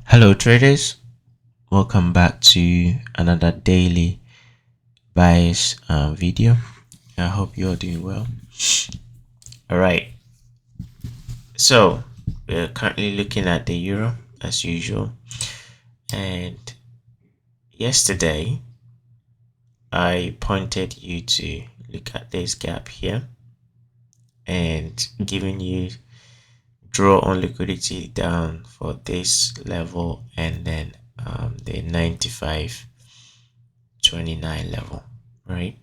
Hello, traders. Welcome back to another daily bias video. I hope you're doing well. All right, so we're currently looking at the euro as usual, and yesterday I pointed you to look at this gap here and giving you draw on liquidity down for this level and then the 95.29 level, right?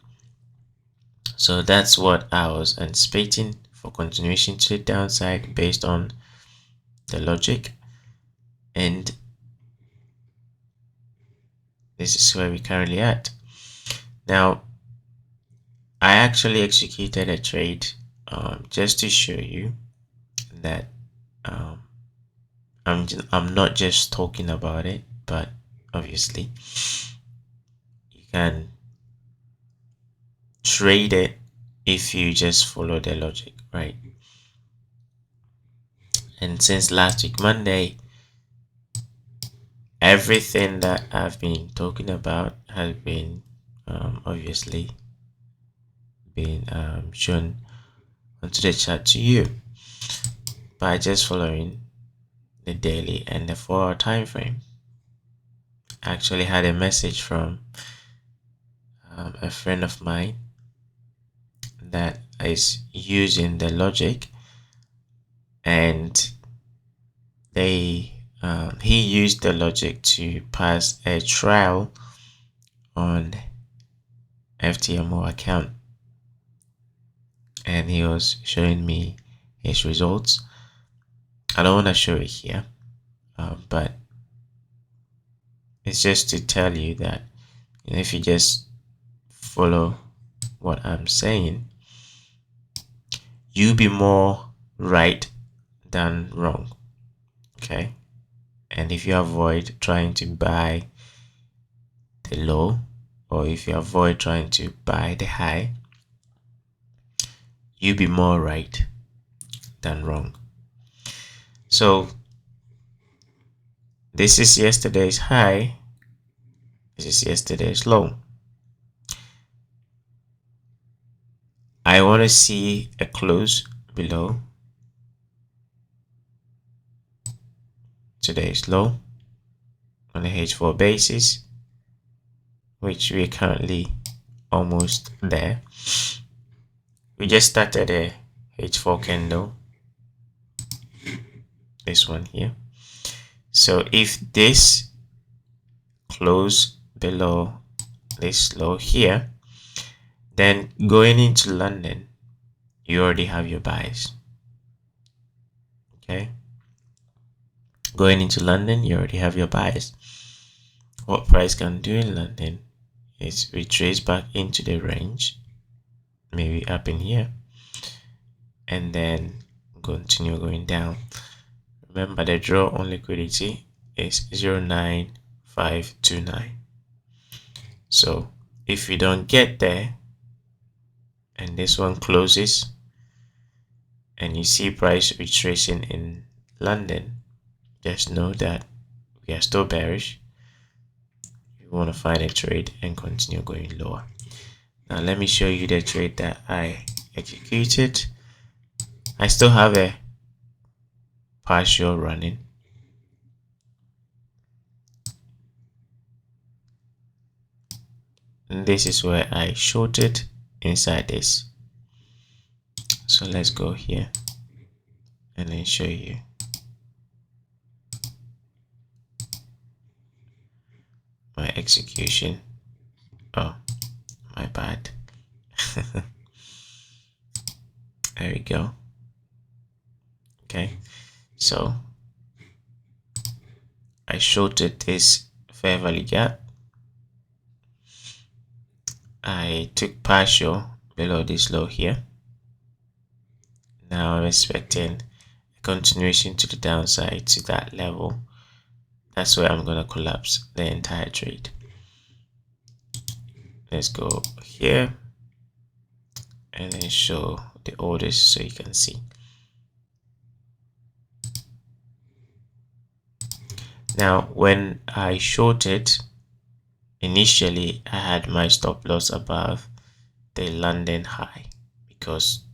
So that's what I was anticipating for continuation to the downside based on the logic, and this is where we're currently at. Now, I actually executed a trade just to show you that um, I'm not just talking about it, but obviously you can trade it if you just follow the logic, right? And since last week Monday, everything that I've been talking about has been obviously been shown onto the chart to you by just following the daily and the 4-hour time frame. I actually had a message from a friend of mine that is using the logic, and he used the logic to pass a trial on FTMO account, and he was showing me his results. I don't want to show it here, but it's just to tell you that if you just follow what I'm saying, you be more right than wrong. Okay, and if you avoid trying to buy the low, or if you avoid trying to buy the high, you be more right than wrong. So this is yesterday's high, this is yesterday's low. I want to see a close below today's low on the H4 basis, which we're currently almost there. We just started a H4 candle, this one here. So if this close below this low here, then going into London, you already have your buys. Okay, going into London, you already have your buys. What price can do in London is retrace back into the range, maybe up in here, and then continue going down. Remember, the draw on liquidity is 0.9529. So if you don't get there and this one closes and you see price retracing in London, just know that we are still bearish. You want to find a trade and continue going lower. Now let me show you the trade that I executed. I still have a partial running. And this is where I shorted inside this. So let's go here and then show you. My execution. Oh, my bad. There we go. Okay, so I shorted this fair value gap. I took partial below this low here. Now I'm expecting a continuation to the downside to that level. That's where I'm gonna collapse the entire trade. Let's go here and then show the orders so you can see. Now when I shorted, initially I had my stop loss above the London high because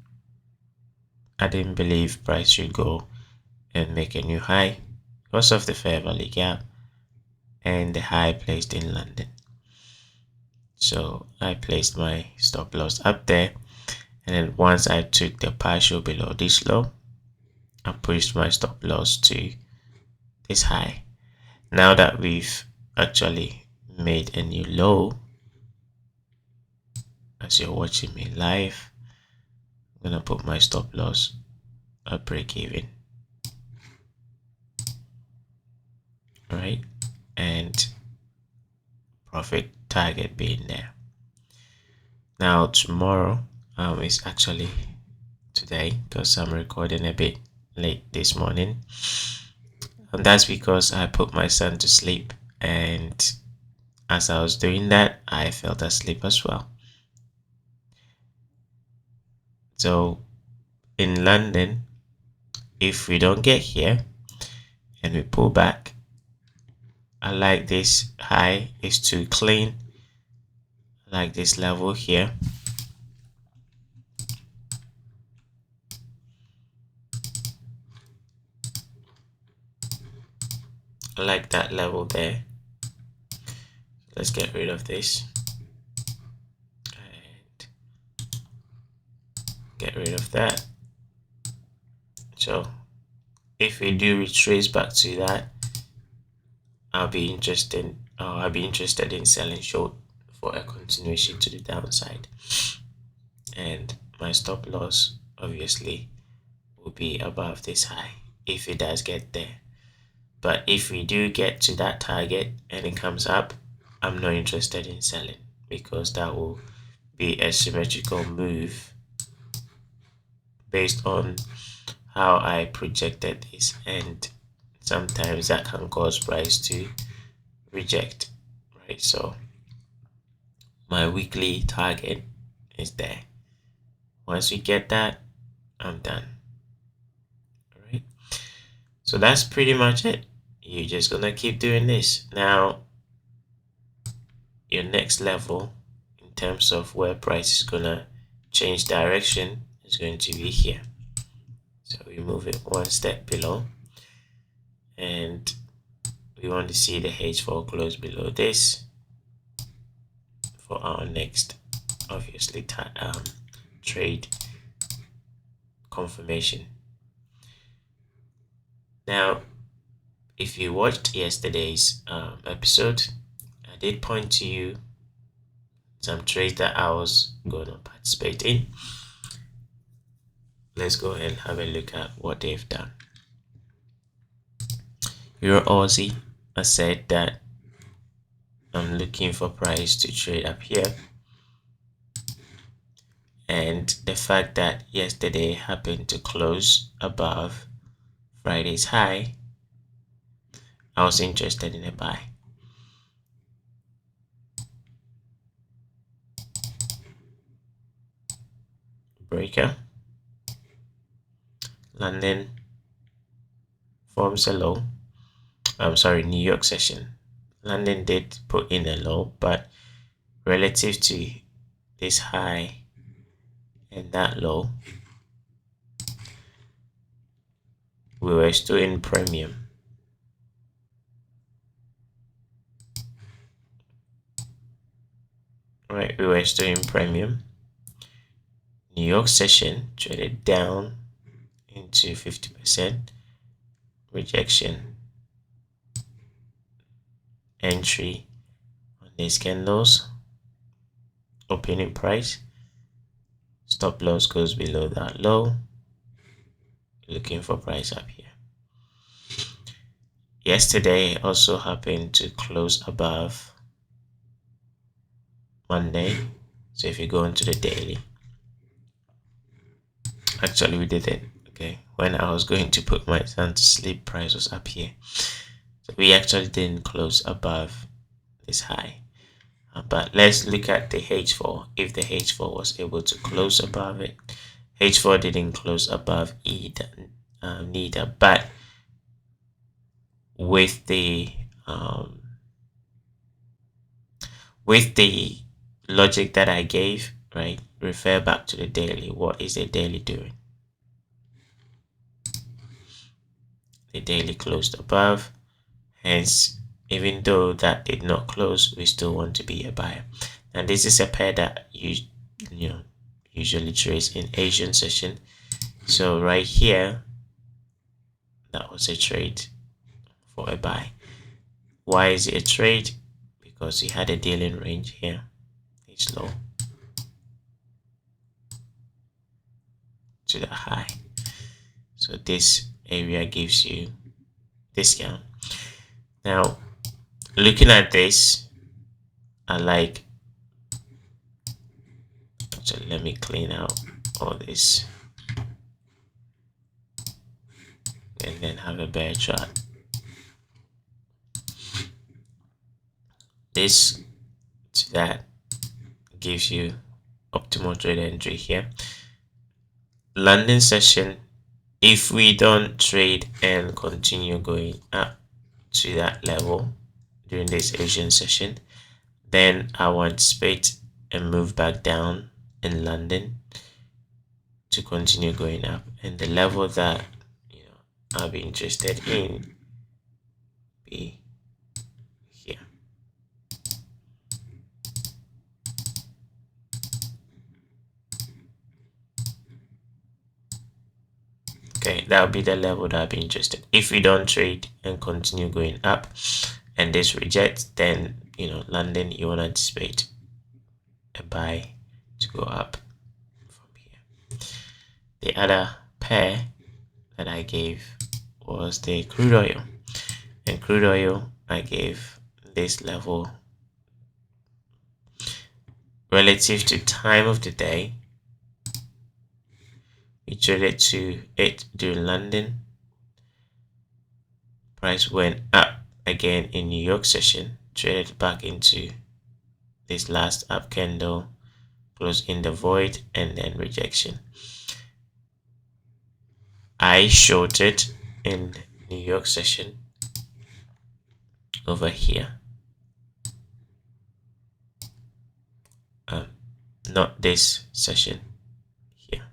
I didn't believe price should go and make a new high because of the fair value gap and the high placed in London. So I placed my stop loss up there, and then once I took the partial below this low, I pushed my stop loss to this high. Now that we've actually made a new low, as you're watching me live, I'm gonna put my stop loss at break even. Right, and profit target being there. Now tomorrow is actually today because I'm recording a bit late this morning, and that's because I put my son to sleep, and as I was doing that I fell asleep as well. So in London, if we don't get here and we pull back, I like this high is too clean, I like this level here. I like that level there. Let's get rid of this and get rid of that. So if we do retrace back to that, I'll be interested in selling short for a continuation to the downside, and my stop loss obviously will be above this high if it does get there. But if we do get to that target and it comes up, I'm not interested in selling because that will be a symmetrical move based on how I projected this, and sometimes that can cause price to reject, right? So my weekly target is there. Once we get that, I'm done. All right, so that's pretty much it. You're just gonna keep doing this. Now your next level in terms of where price is gonna change direction is going to be here. So we move it one step below, and we want to see the H4 close below this for our next, obviously, trade confirmation. Now, if you watched yesterday's episode, I did point to you some trades that I was going to participate in. Let's go ahead and have a look at what they've done. Euro Aussie, I said that I'm looking for price to trade up here, and the fact that yesterday happened to close above Friday's high, I was interested in a buy. Breaker, London forms a low. I'm sorry, New York session. London did put in a low, but relative to this high and that low, we were still in premium. Right, we were still in premium. New York session traded down into 50%, rejection, entry on these candles, opening price, stop loss goes below that low, looking for price up here. Yesterday also happened to close above Monday, so if you go into the daily, actually we didn't, okay, when I was going to put my son to sleep, price was up here, so we actually didn't close above this high. But let's look at the H4. If the H4 was able to close above it, H4 didn't close above either, neither, but with the um, with the logic that I gave, right? Refer back to the daily. What is the daily doing? The daily closed above. Hence, even though that did not close, we still want to be a buyer. And this is a pair that you know usually trades in Asian session. So right here, that was a trade for a buy. Why is it a trade? Because he had a dealing range here. It's low to the high. So this area gives you discount. Now, looking at this, I like, so let me clean out all this and then have a bear chart. This to that gives you optimal trade entry here. London session, if we don't trade and continue going up to that level during this Asian session, then I will anticipate and move back down in London to continue going up, and the level that I'll be interested in be here. Okay, that'll be the level that I'll be interested. If we don't trade and continue going up and this rejects, then London, you want to anticipate a buy to go up from here. The other pair that I gave was the crude oil, and crude oil I gave this level relative to time of the day. We traded to it during London. Price went up again in New York session, traded back into this last up candle, closed in the void, and then rejection. I shorted in New York session over here. Not this session here.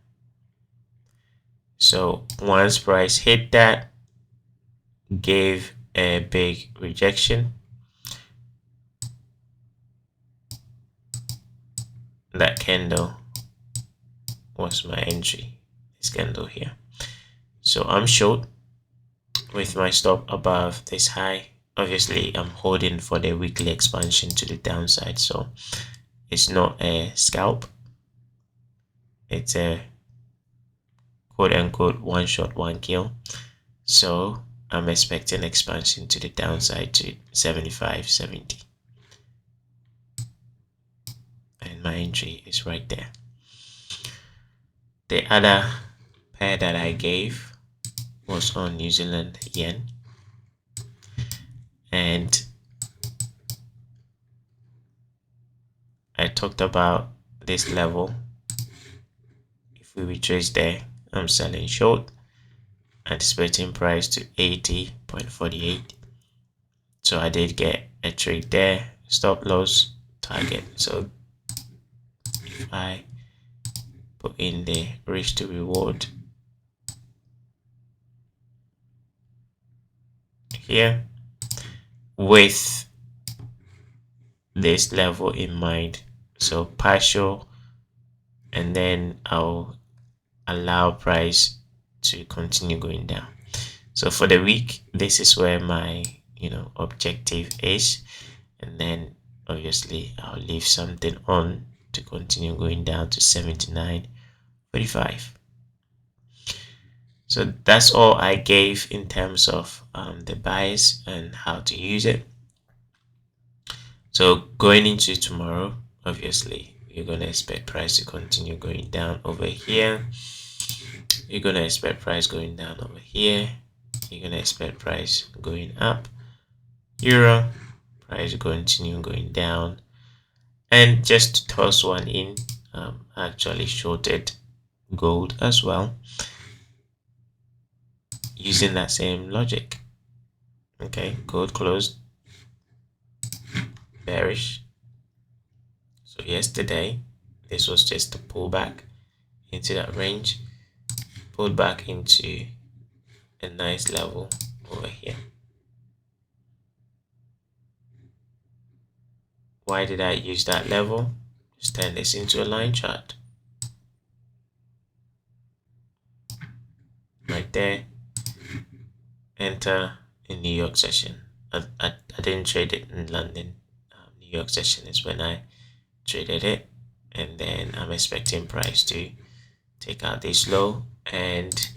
So once price hit that, gave a big rejection, that candle was my entry, this candle here. So I'm short with my stop above this high. Obviously I'm holding for the weekly expansion to the downside, so it's not a scalp, it's a quote-unquote one shot one kill. So I'm expecting expansion to the downside to 75.70, and my entry is right there. The other pair that I gave was on New Zealand yen, and I talked about this level. If we retrace there, I'm selling short, anticipating price to 80.48. So I did get a trade there, stop loss, target. So if I put in the risk to reward here with this level in mind, so partial, and then I'll allow price to continue going down. So for the week, this is where my objective is, and then obviously I'll leave something on to continue going down to 79.45. So that's all I gave in terms of the buys and how to use it. So going into tomorrow, obviously you're going to expect price to continue going down over here. You're going to expect price going down over here. You're going to expect price going up. Euro, price continue going down. And just to toss one in, actually shorted gold as well, using that same logic. Okay, gold closed bearish. So yesterday, this was just a pullback into that range, pulled back into a nice level over here. Why did I use that level? Just turn this into a line chart. Right there, enter in New York session. I didn't trade it in London. New York session is when I traded it, and then I'm expecting price to take out this low. And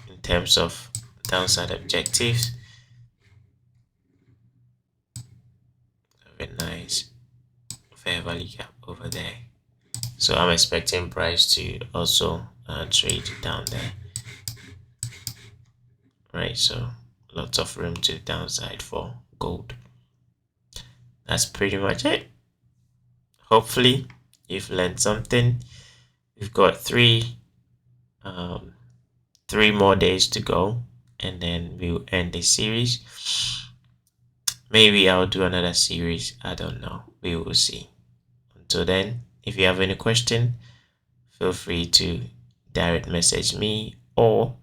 in terms of downside objectives, very nice fair value gap over there. So I'm expecting price to also trade down there. Right, so lots of room to the downside for gold. That's pretty much it. Hopefully you've learned something. We've got three more days to go, and then we'll end the series. Maybe I'll do another series. I don't know. We will see. Until then, if you have any question, feel free to direct message me or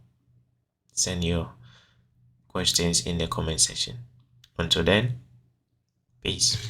send your questions in the comment section. Until then, peace.